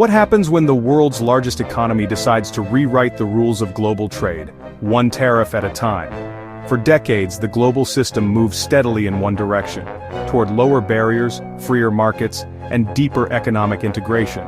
What happens when the world's largest economy decides to rewrite the rules of global trade, one tariff at a time? For decades, the global system moved steadily in one direction, toward lower barriers, freer markets, and deeper economic integration.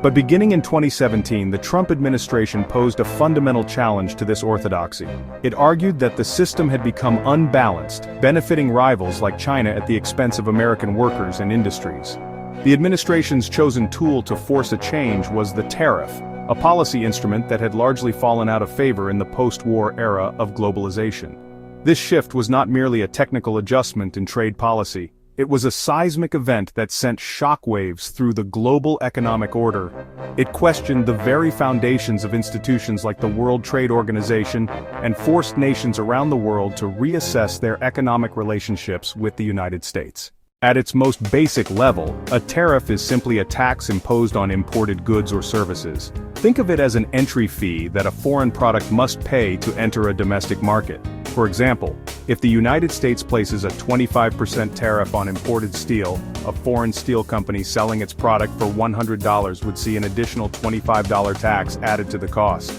But beginning in 2017, the Trump administration posed a fundamental challenge to this orthodoxy. It argued that the system had become unbalanced, benefiting rivals like China at the expense of American workers and industries. The administration's chosen tool to force a change was the tariff, a policy instrument that had largely fallen out of favor in the post-war era of globalization. This shift was not merely a technical adjustment in trade policy. It was a seismic event that sent shockwaves through the global economic order. It questioned the very foundations of institutions like the World Trade Organization and forced nations around the world to reassess their economic relationships with the United States. At its most basic level, a tariff is simply a tax imposed on imported goods or services. Think of it as an entry fee that a foreign product must pay to enter a domestic market. For example, if the United States places a 25% tariff on imported steel, a foreign steel company selling its product for $100 would see an additional $25 tax added to the cost,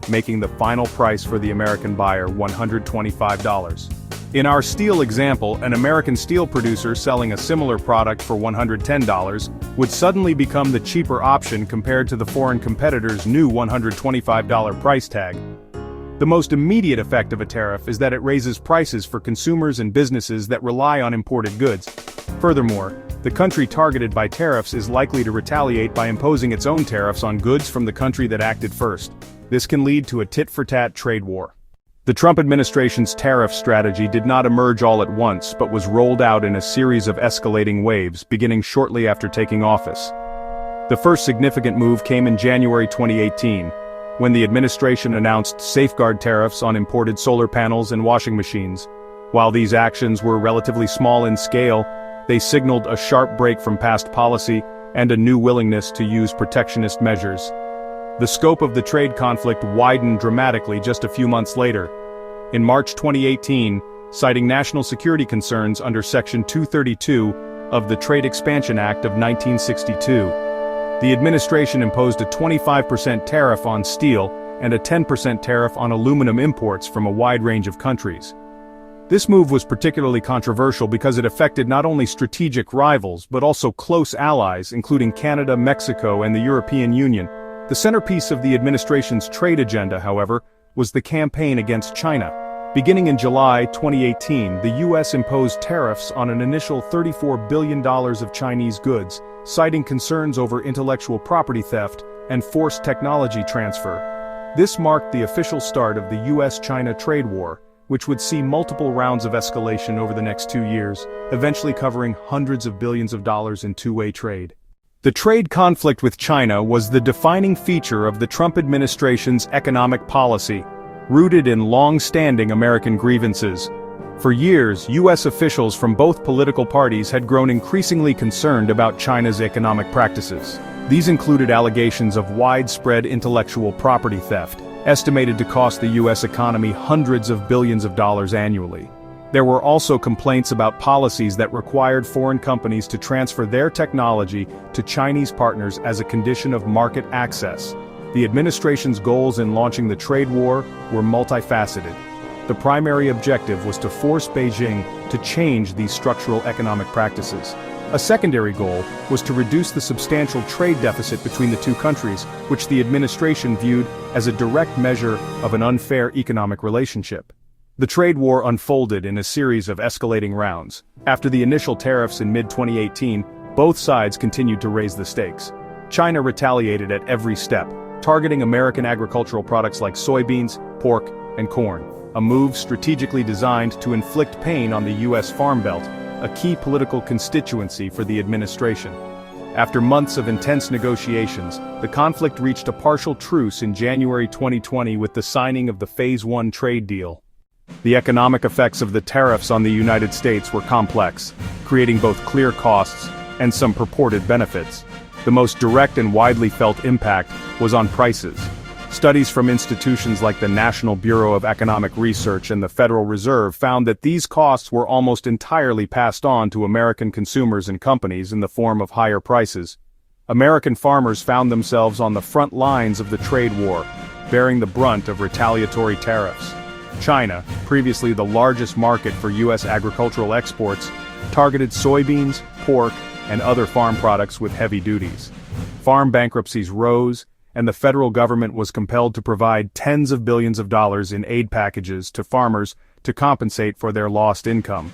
making the final price for the American buyer $125. In our steel example, an American steel producer selling a similar product for $110 would suddenly become the cheaper option compared to the foreign competitor's new $125 price tag. The most immediate effect of a tariff is that it raises prices for consumers and businesses that rely on imported goods. Furthermore, the country targeted by tariffs is likely to retaliate by imposing its own tariffs on goods from the country that acted first. This can lead to a tit-for-tat trade war. The Trump administration's tariff strategy did not emerge all at once but was rolled out in a series of escalating waves beginning shortly after taking office. The first significant move came in January 2018, when the administration announced safeguard tariffs on imported solar panels and washing machines. While these actions were relatively small in scale, they signaled a sharp break from past policy and a new willingness to use protectionist measures. The scope of the trade conflict widened dramatically just a few months later. In March 2018, citing national security concerns under Section 232 of the Trade Expansion Act of 1962, the administration imposed a 25% tariff on steel and a 10% tariff on aluminum imports from a wide range of countries. This move was particularly controversial because it affected not only strategic rivals but also close allies, including Canada, Mexico, and the European Union. The centerpiece of the administration's trade agenda, however, was the campaign against China. Beginning in July 2018, the U.S. imposed tariffs on an initial $34 billion of Chinese goods, citing concerns over intellectual property theft and forced technology transfer. This marked the official start of the U.S.-China trade war, which would see multiple rounds of escalation over the next 2 years, eventually covering hundreds of billions of dollars in two-way trade. The trade conflict with China was the defining feature of the Trump administration's economic policy, rooted in long-standing American grievances. For years, U.S. officials from both political parties had grown increasingly concerned about China's economic practices. These included allegations of widespread intellectual property theft, estimated to cost the U.S. economy hundreds of billions of dollars annually. There were also complaints about policies that required foreign companies to transfer their technology to Chinese partners as a condition of market access. The administration's goals in launching the trade war were multifaceted. The primary objective was to force Beijing to change these structural economic practices. A secondary goal was to reduce the substantial trade deficit between the two countries, which the administration viewed as a direct measure of an unfair economic relationship. The trade war unfolded in a series of escalating rounds. After the initial tariffs in mid-2018, both sides continued to raise the stakes. China retaliated at every step, targeting American agricultural products like soybeans, pork, and corn, a move strategically designed to inflict pain on the U.S. Farm Belt, a key political constituency for the administration. After months of intense negotiations, the conflict reached a partial truce in January 2020 with the signing of the Phase 1 trade deal. The economic effects of the tariffs on the United States were complex, creating both clear costs and some purported benefits. The most direct and widely felt impact was on prices. Studies from institutions like the National Bureau of Economic Research and the Federal Reserve found that these costs were almost entirely passed on to American consumers and companies in the form of higher prices. American farmers found themselves on the front lines of the trade war, bearing the brunt of retaliatory tariffs. China, previously the largest market for U.S. agricultural exports, targeted soybeans, pork, and other farm products with heavy duties. Farm bankruptcies rose, and the federal government was compelled to provide tens of billions of dollars in aid packages to farmers to compensate for their lost income.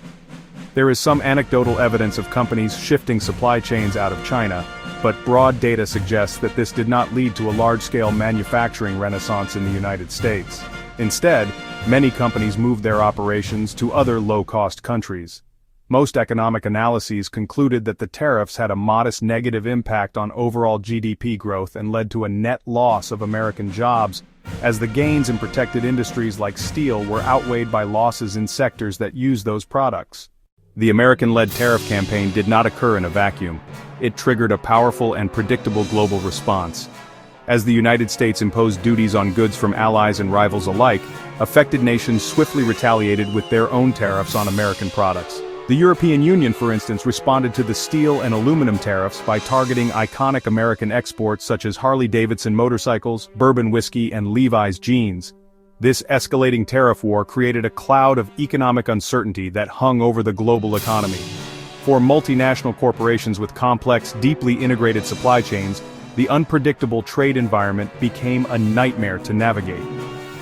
There is some anecdotal evidence of companies shifting supply chains out of China, but broad data suggests that this did not lead to a large-scale manufacturing renaissance in the United States. Instead, many companies moved their operations to other low-cost countries. Most economic analyses concluded that the tariffs had a modest negative impact on overall GDP growth and led to a net loss of American jobs, as the gains in protected industries like steel were outweighed by losses in sectors that use those products. The American-led tariff campaign did not occur in a vacuum. It triggered a powerful and predictable global response. As the United States imposed duties on goods from allies and rivals alike, affected nations swiftly retaliated with their own tariffs on American products. The European Union, for instance, responded to the steel and aluminum tariffs by targeting iconic American exports such as Harley-Davidson motorcycles, bourbon whiskey, and Levi's jeans. This escalating tariff war created a cloud of economic uncertainty that hung over the global economy. For multinational corporations with complex, deeply integrated supply chains, the unpredictable trade environment became a nightmare to navigate.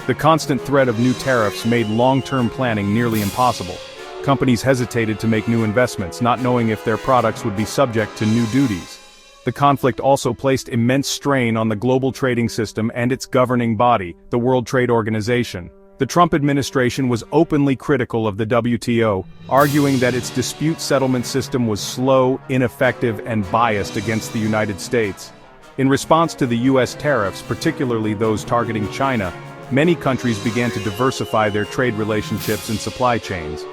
The constant threat of new tariffs made long-term planning nearly impossible. Companies hesitated to make new investments, not knowing if their products would be subject to new duties. The conflict also placed immense strain on the global trading system and its governing body, the World Trade Organization. The Trump administration was openly critical of the WTO, arguing that its dispute settlement system was slow, ineffective, and biased against the United States. In response to the U.S. tariffs, particularly those targeting China, many countries began to diversify their trade relationships and supply chains.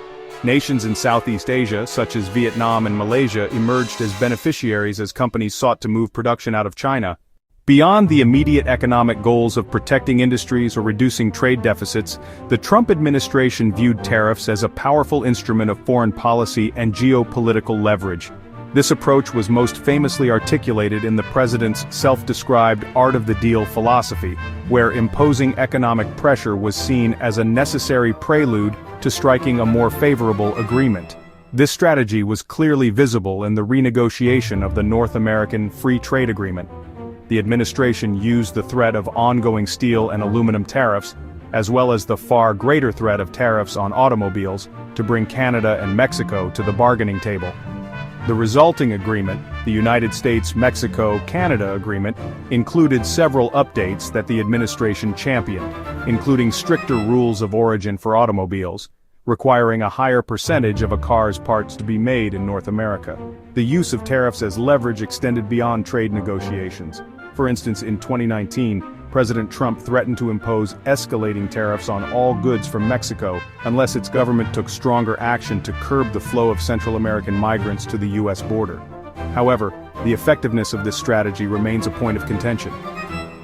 Nations in Southeast Asia, such as Vietnam and Malaysia, emerged as beneficiaries as companies sought to move production out of China. Beyond the immediate economic goals of protecting industries or reducing trade deficits, the Trump administration viewed tariffs as a powerful instrument of foreign policy and geopolitical leverage. This approach was most famously articulated in the president's self-described art of the deal philosophy, where imposing economic pressure was seen as a necessary prelude to striking a more favorable agreement. This strategy was clearly visible in the renegotiation of the North American Free Trade Agreement. The administration used the threat of ongoing steel and aluminum tariffs, as well as the far greater threat of tariffs on automobiles, to bring Canada and Mexico to the bargaining table. The resulting agreement, the United States-Mexico-Canada Agreement, included several updates that the administration championed, including stricter rules of origin for automobiles, requiring a higher percentage of a car's parts to be made in North America. The use of tariffs as leverage extended beyond trade negotiations. For instance, in 2019, President Trump threatened to impose escalating tariffs on all goods from Mexico unless its government took stronger action to curb the flow of Central American migrants to the U.S. border. However, the effectiveness of this strategy remains a point of contention.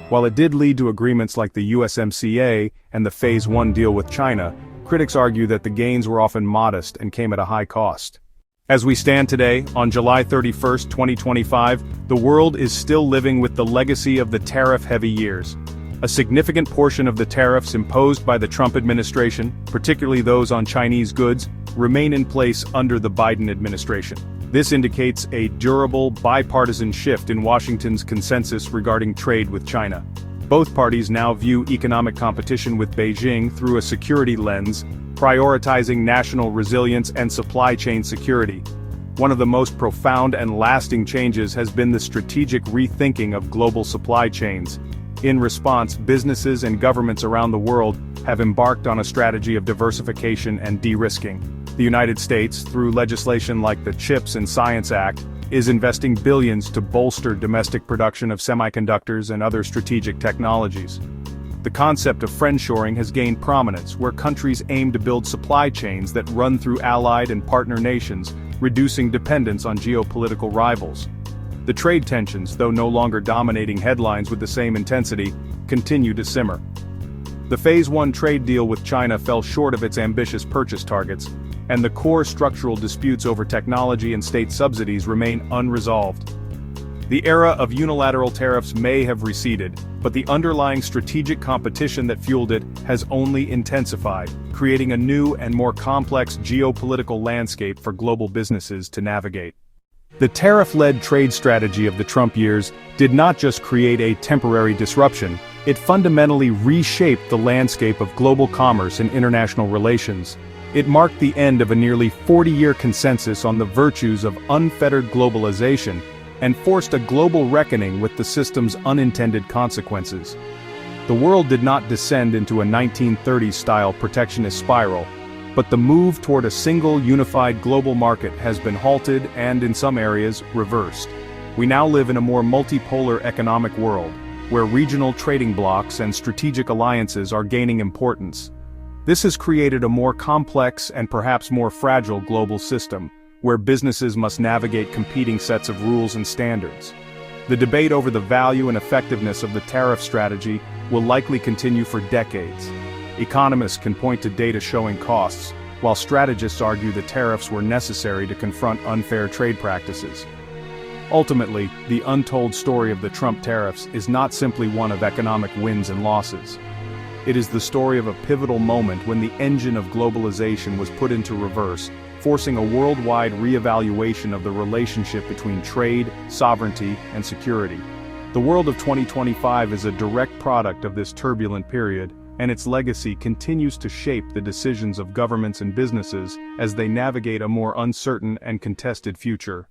While it did lead to agreements like the USMCA and the Phase 1 deal with China, critics argue that the gains were often modest and came at a high cost. As we stand today, on July 31, 2025, the world is still living with the legacy of the tariff-heavy years. A significant portion of the tariffs imposed by the Trump administration, particularly those on Chinese goods, remain in place under the Biden administration. This indicates a durable, bipartisan shift in Washington's consensus regarding trade with China. Both parties now view economic competition with Beijing through a security lens, prioritizing national resilience and supply chain security. One of the most profound and lasting changes has been the strategic rethinking of global supply chains. In response, businesses and governments around the world have embarked on a strategy of diversification and de-risking. The United States, through legislation like the CHIPS and Science Act, is investing billions to bolster domestic production of semiconductors and other strategic technologies. The concept of friendshoring has gained prominence, where countries aim to build supply chains that run through allied and partner nations, reducing dependence on geopolitical rivals. The trade tensions, though no longer dominating headlines with the same intensity, continue to simmer. The Phase 1 trade deal with China fell short of its ambitious purchase targets, and the core structural disputes over technology and state subsidies remain unresolved. The era of unilateral tariffs may have receded, but the underlying strategic competition that fueled it has only intensified, creating a new and more complex geopolitical landscape for global businesses to navigate. The tariff-led trade strategy of the Trump years did not just create a temporary disruption, it fundamentally reshaped the landscape of global commerce and international relations. It marked the end of a nearly 40-year consensus on the virtues of unfettered globalization, and forced a global reckoning with the system's unintended consequences. The world did not descend into a 1930s-style protectionist spiral, but the move toward a single unified global market has been halted and, in some areas, reversed. We now live in a more multipolar economic world, where regional trading blocs and strategic alliances are gaining importance. This has created a more complex and perhaps more fragile global system, where businesses must navigate competing sets of rules and standards. The debate over the value and effectiveness of the tariff strategy will likely continue for decades. Economists can point to data showing costs, while strategists argue the tariffs were necessary to confront unfair trade practices. Ultimately, the untold story of the Trump tariffs is not simply one of economic wins and losses. It is the story of a pivotal moment when the engine of globalization was put into reverse, forcing a worldwide reevaluation of the relationship between trade, sovereignty, and security. The world of 2025 is a direct product of this turbulent period, and its legacy continues to shape the decisions of governments and businesses as they navigate a more uncertain and contested future.